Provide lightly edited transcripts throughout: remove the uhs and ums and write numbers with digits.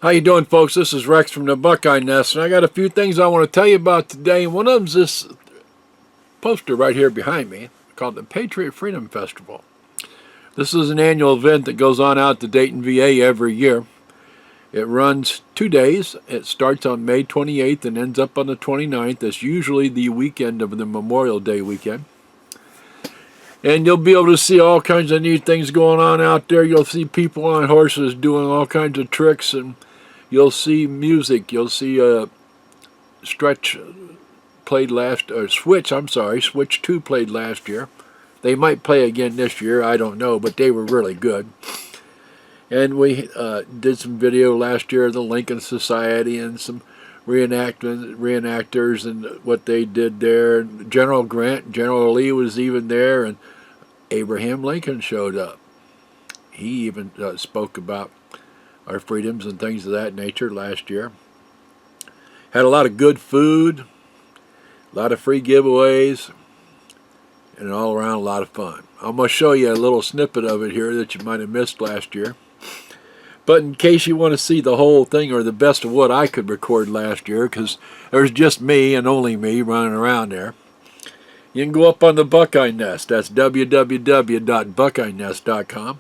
How you doing, folks? This is Rex from the Buckeyenest, and I got a few things I want to tell you about today. One of them's this poster right here behind me called the Patriot Freedom Festival. This is an annual event that goes on out to Dayton, VA every year. It runs 2 days. It starts on May 28th and ends up on the 29th. That's usually the weekend of the Memorial Day weekend. And you'll be able to see all kinds of neat things going on out there. You'll see people on horses doing all kinds of tricks, and you'll see music. You'll see Switch 2 played last year. They might play again this year, I don't know, but they were really good. And we did some video last year of the Lincoln Society and some reenactors and what they did there. General Grant, General Lee was even there, and Abraham Lincoln showed up. He even spoke about our freedoms and things of that nature last year. Had a lot of good food, a lot of free giveaways, and all around a lot of fun. I'm going to show you a little snippet of it here that you might have missed last year. But in case you want to see the whole thing or the best of what I could record last year, because there's just me and only me running around there, you can go up on the Buckeyenest. That's www.buckeyenest.com.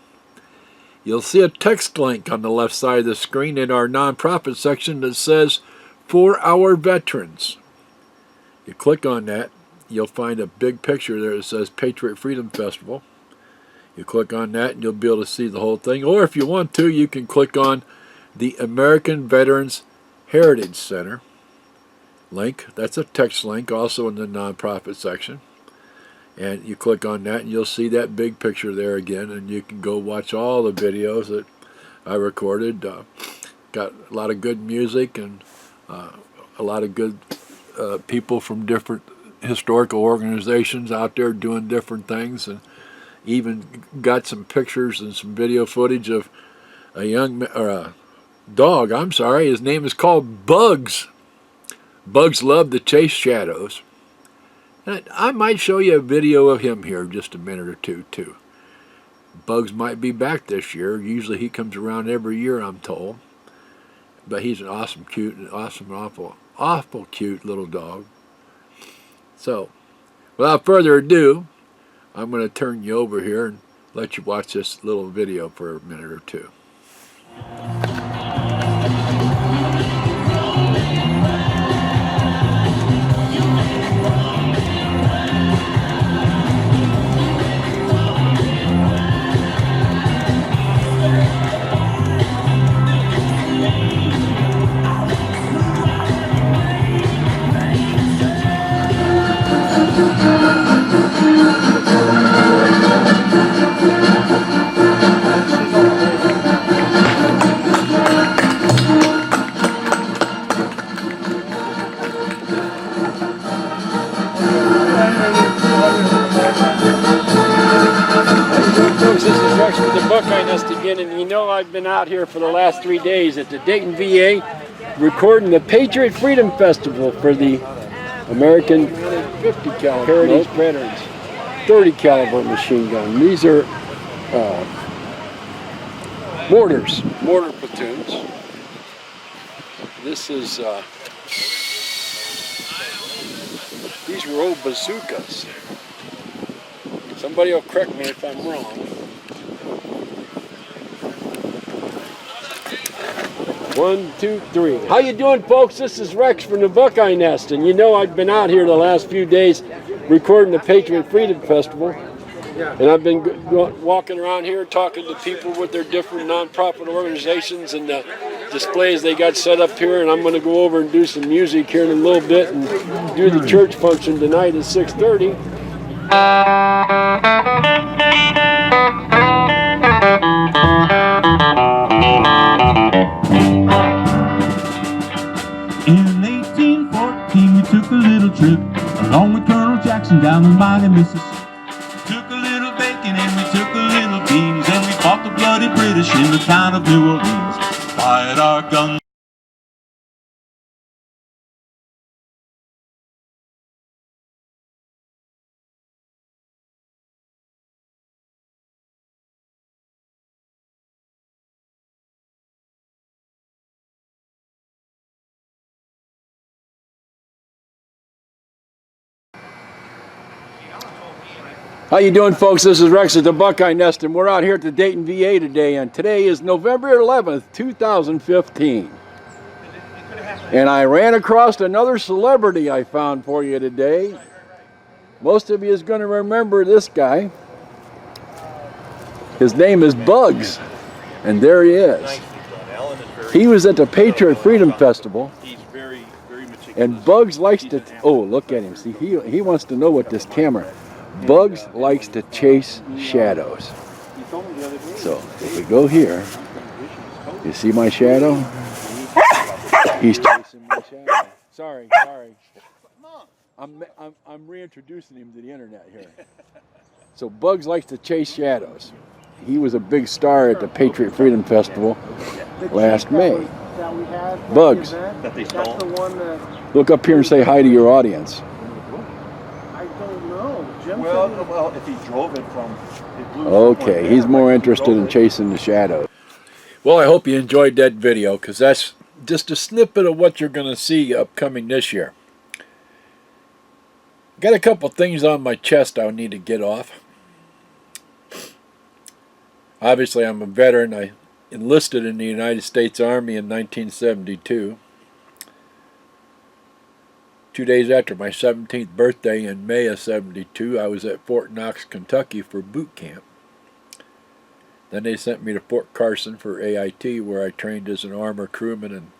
You'll see a text link on the left side of the screen in our nonprofit section that says, "For Our Veterans." You click on that, you'll find a big picture there that says Patriot Freedom Festival. You click on that and you'll be able to see the whole thing. Or if you want to, you can click on the American Veterans Heritage Center link. That's a text link also in the nonprofit section. And you click on that and you'll see that big picture there again, and you can go watch all the videos that I recorded. Got a lot of good music and a lot of good people from different historical organizations out there doing different things, and even got some pictures and some video footage of a dog. I'm sorry, his name is called Bugs. Bugs love to chase shadows. And I might show you a video of him here in just a minute or two, too. Bugs might be back this year. Usually he comes around every year, I'm told. But he's an awesome, awful cute little dog. So, without further ado, I'm going to turn you over here and let you watch this little video for a minute or two. Folks, this is Rex with the Buckeyenest again, and you know I've been out here for the last 3 days at the Dayton VA recording the Patriot Freedom Festival for the American 50 caliber Heritage Veterans 30 caliber machine gun. These are mortar platoons. This is these were old bazookas. Somebody will correct me if I'm wrong. 1, 2, 3. How you doing, folks? This is Rex from the Buckeyenest, and you know I've been out here the last few days recording the Patriot Freedom Festival, and I've been walking around here talking to people with their different nonprofit organizations and the displays they got set up here, and I'm going to go over and do some music here in a little bit and do the church function tonight at 6:30. In 1814 we took a little trip along with Colonel Jackson down the mighty Mississippi. Took a little bacon and we took a little beans, and we fought the bloody British in the town of New Orleans. Fired our guns. How you doing, folks? This is Rex at the Buckeyenest, and we're out here at the Dayton VA today, and today is November 11th, 2015. And I ran across another celebrity I found for you today. Most of you is going to remember this guy. His name is Bugs, and there he is. He was at the Patriot Freedom Festival, and Bugs likes to, oh, look at him. See, he wants to know what this camera, Bugs likes to chase shadows. So if we go here, you see my shadow? He's chasing my shadow. Sorry. I'm reintroducing him to the internet here. So Bugs likes to chase shadows. He was a big star at the Patriot Freedom Festival last May. Bugs, look up here and say hi to your audience. I don't know. Well, if he drove it from... Okay, he's more interested in chasing the shadows. Well, I hope you enjoyed that video, because that's just a snippet of what you're going to see upcoming this year. Got a couple things on my chest I need to get off. Obviously, I'm a veteran. I enlisted in the United States Army in 1972. 2 days after my 17th birthday in May of '72, I was at Fort Knox, Kentucky for boot camp. Then they sent me to Fort Carson for AIT, where I trained as an armor crewman, and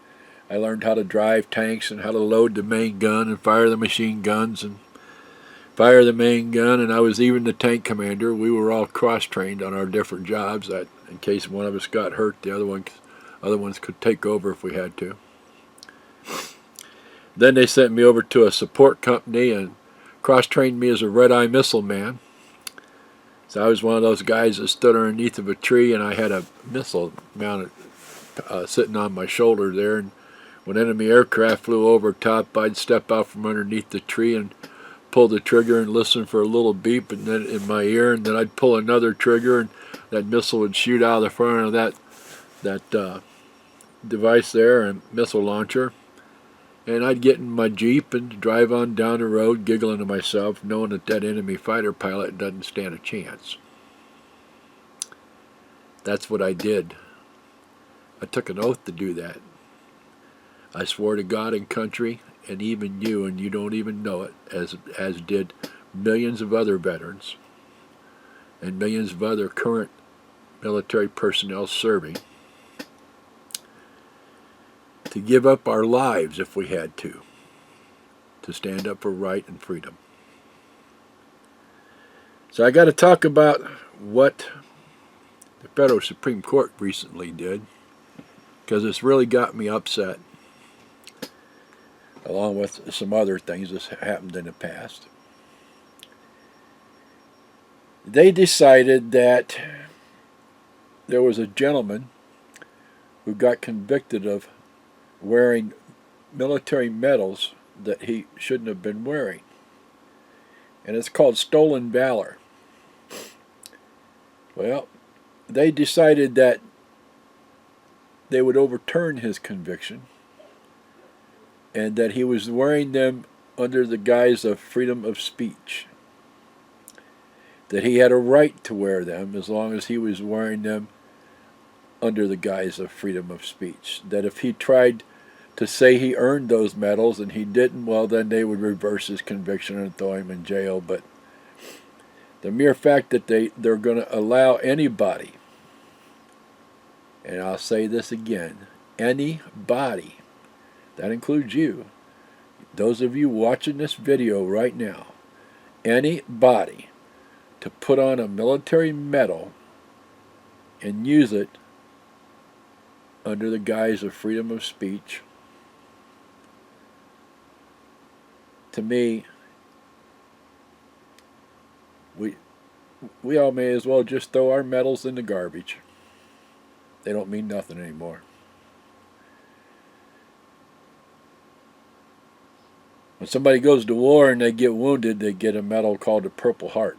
I learned how to drive tanks and how to load the main gun and fire the machine guns and fire the main gun, and I was even the tank commander. We were all cross-trained on our different jobs, that in case one of us got hurt, the other ones could take over if we had to. Then they sent me over to a support company and cross-trained me as a red-eye missile man. So I was one of those guys that stood underneath of a tree, and I had a missile mounted sitting on my shoulder there, and when enemy aircraft flew over top, I'd step out from underneath the tree and pull the trigger and listen for a little beep and then in my ear, and then I'd pull another trigger and that missile would shoot out of the front of that device there, and missile launcher, and I'd get in my Jeep and drive on down the road giggling to myself, knowing that that enemy fighter pilot doesn't stand a chance. That's what I did. I took an oath to do that. I swore to God and country, and even you, and you don't even know it, as did millions of other veterans and millions of other current military personnel serving, to give up our lives if we had to stand up for right and freedom. So I got to talk about what the Federal Supreme Court recently did, because it's really got me upset, along with some other things that happened in the past. They decided that there was a gentleman who got convicted of wearing military medals that he shouldn't have been wearing. And it's called stolen valor. Well, they decided that they would overturn his conviction, and that he was wearing them under the guise of freedom of speech. That he had a right to wear them as long as he was wearing them under the guise of freedom of speech. That if he tried to say he earned those medals and he didn't, well, then they would reverse his conviction and throw him in jail. But the mere fact that they're going to allow anybody, and I'll say this again, anybody, that includes you, those of you watching this video right now, anybody, to put on a military medal and use it under the guise of freedom of speech, to me, we all may as well just throw our medals in the garbage. They don't mean nothing anymore. When somebody goes to war and they get wounded, they get a medal called the Purple Heart.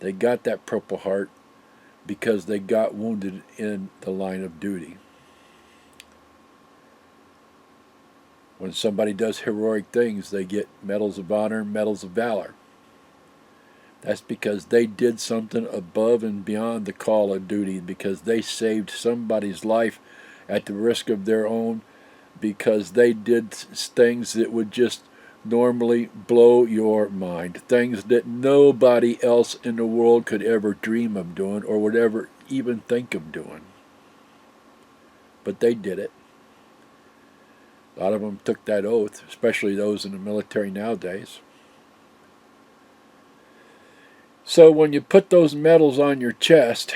They got that Purple Heart because they got wounded in the line of duty. When somebody does heroic things, they get medals of honor and medals of valor. That's because they did something above and beyond the call of duty, because they saved somebody's life at the risk of their own, because they did things that would just normally blow your mind, things that nobody else in the world could ever dream of doing or would ever even think of doing. But they did it. A lot of them took that oath, especially those in the military nowadays. So when you put those medals on your chest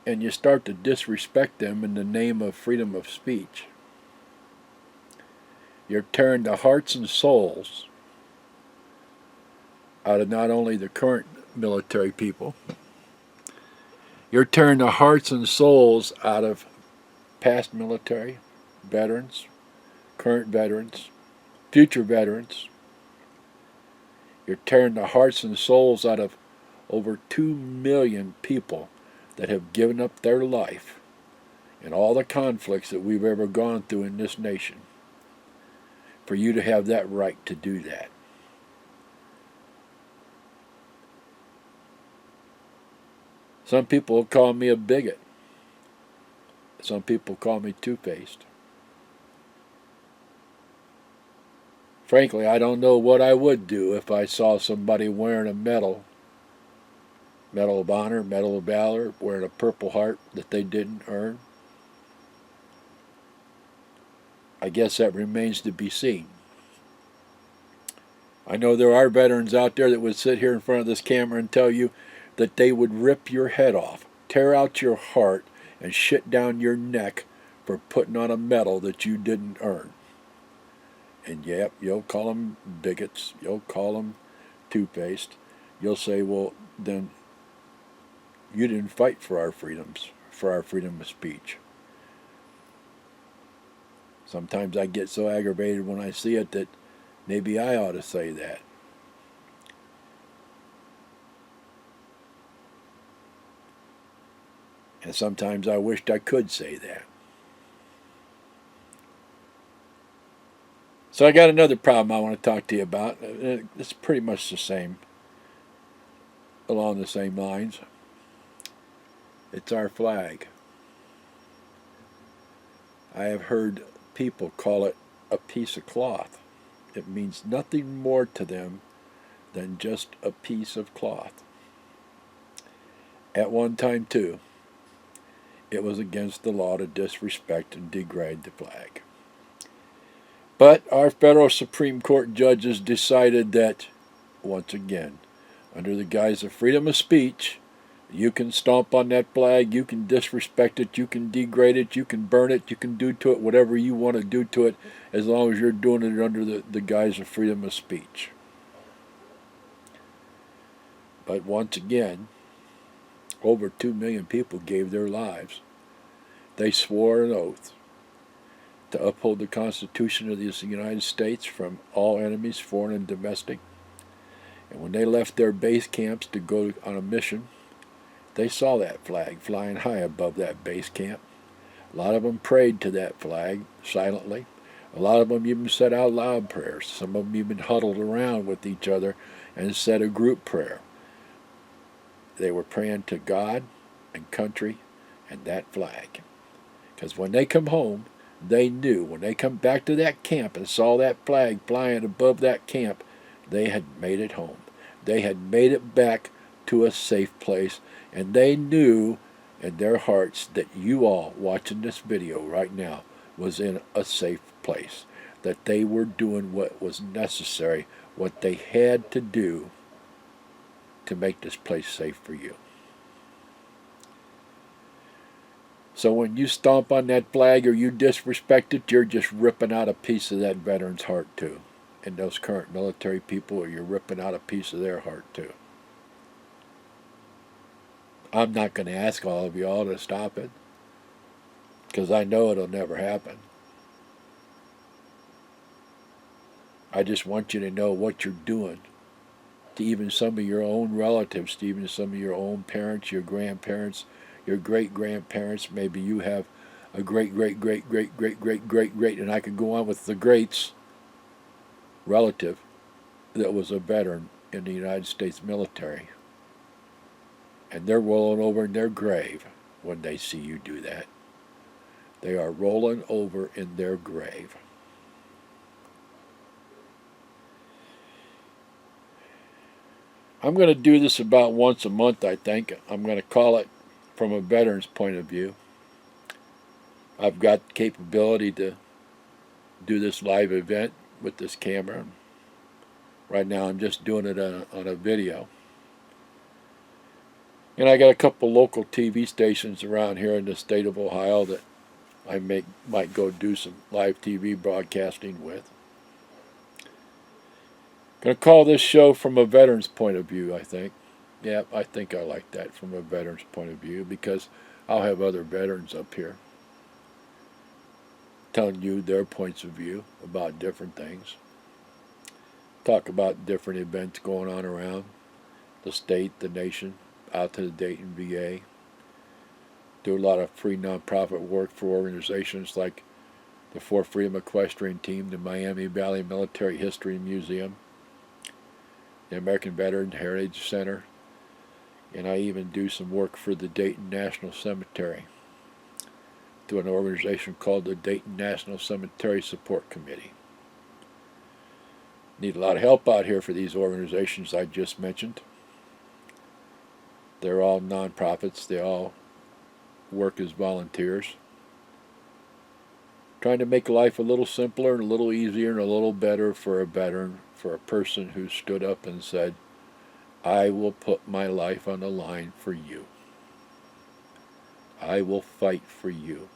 and you start to disrespect them in the name of freedom of speech, you're tearing the hearts and souls out of not only the current military people, you're tearing the hearts and souls out of past military veterans, current veterans, future veterans. You're tearing the hearts and souls out of over 2 million people that have given up their life in all the conflicts that we've ever gone through in this nation, for you to have that right to do that. Some people call me a bigot. Some people call me two-faced. Frankly, I don't know what I would do if I saw somebody wearing a medal of honor, medal of valor, wearing a Purple Heart that they didn't earn. I guess that remains to be seen. I know there are veterans out there that would sit here in front of this camera and tell you that they would rip your head off, tear out your heart, and shit down your neck for putting on a medal that you didn't earn. And yep, you'll call them bigots, you'll call them two-faced. You'll say, well, then you didn't fight for our freedoms, for our freedom of speech. Sometimes I get so aggravated when I see it that maybe I ought to say that. And sometimes I wished I could say that. So I got another problem I want to talk to you about. It's pretty much the same, along the same lines. It's our flag. I have heard people call it a piece of cloth. It means nothing more to them than just a piece of cloth. At one time, too, it was against the law to disrespect and degrade the flag. But our federal Supreme Court judges decided that, once again, under the guise of freedom of speech, you can stomp on that flag, you can disrespect it, you can degrade it, you can burn it, you can do to it whatever you want to do to it, as long as you're doing it under the guise of freedom of speech. But once again, over 2 million people gave their lives. They swore an oath to uphold the Constitution of the United States from all enemies, foreign and domestic. And when they left their base camps to go on a mission, they saw that flag flying high above that base camp. A lot of them prayed to that flag silently. A lot of them even said out loud prayers. Some of them even huddled around with each other and said a group prayer. They were praying to God and country and that flag. Because when they come home, they knew, when they come back to that camp and saw that flag flying above that camp, they had made it home. They had made it back to a safe place, and they knew in their hearts that you all watching this video right now was in a safe place, that they were doing what was necessary, what they had to do to make this place safe for you. So when you stomp on that flag or you disrespect it, you're just ripping out a piece of that veteran's heart too. And those current military people, you're ripping out a piece of their heart too. I'm not going to ask all of y'all to stop it, because I know it'll never happen. I just want you to know what you're doing to even some of your own relatives, to even some of your own parents, your grandparents, your great-grandparents. Maybe you have a great-great-great-great-great-great-great, and I could go on with the greats, relative that was a veteran in the United States military. And they're rolling over in their grave when they see you do that. They are rolling over in their grave. I'm going to do this about once a month, I think. I'm going to call it from a veteran's point of view. I've got the capability to do this live event with this camera. Right now I'm just doing it on a video. And I got a couple local TV stations around here in the state of Ohio that I might go do some live TV broadcasting with. Going to call this show from a veteran's point of view, I think. Yeah, I think I like that, from a veteran's point of view, because I'll have other veterans up here telling you their points of view about different things. Talk about different events going on around the state, the nation, out to the Dayton VA. Do a lot of free nonprofit work for organizations like the For Freedom Equestrian Team, the Miami Valley Military History Museum, the American Veteran Heritage Center, and I even do some work for the Dayton National Cemetery through an organization called the Dayton National Cemetery Support Committee. Need a lot of help out here for these organizations I just mentioned. They're all nonprofits. They all work as volunteers. Trying to make life a little simpler and a little easier and a little better for a veteran, for a person who stood up and said, I will put my life on the line for you. I will fight for you.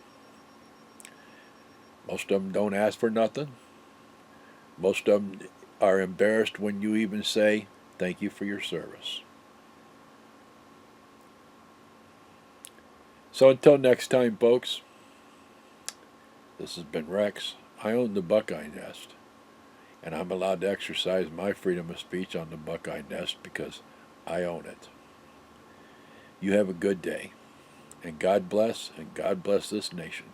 Most of them don't ask for nothing. Most of them are embarrassed when you even say, thank you for your service. So until next time, folks, this has been Rex. I own the Buckeyenest, and I'm allowed to exercise my freedom of speech on the Buckeyenest because I own it. You have a good day, and God bless this nation.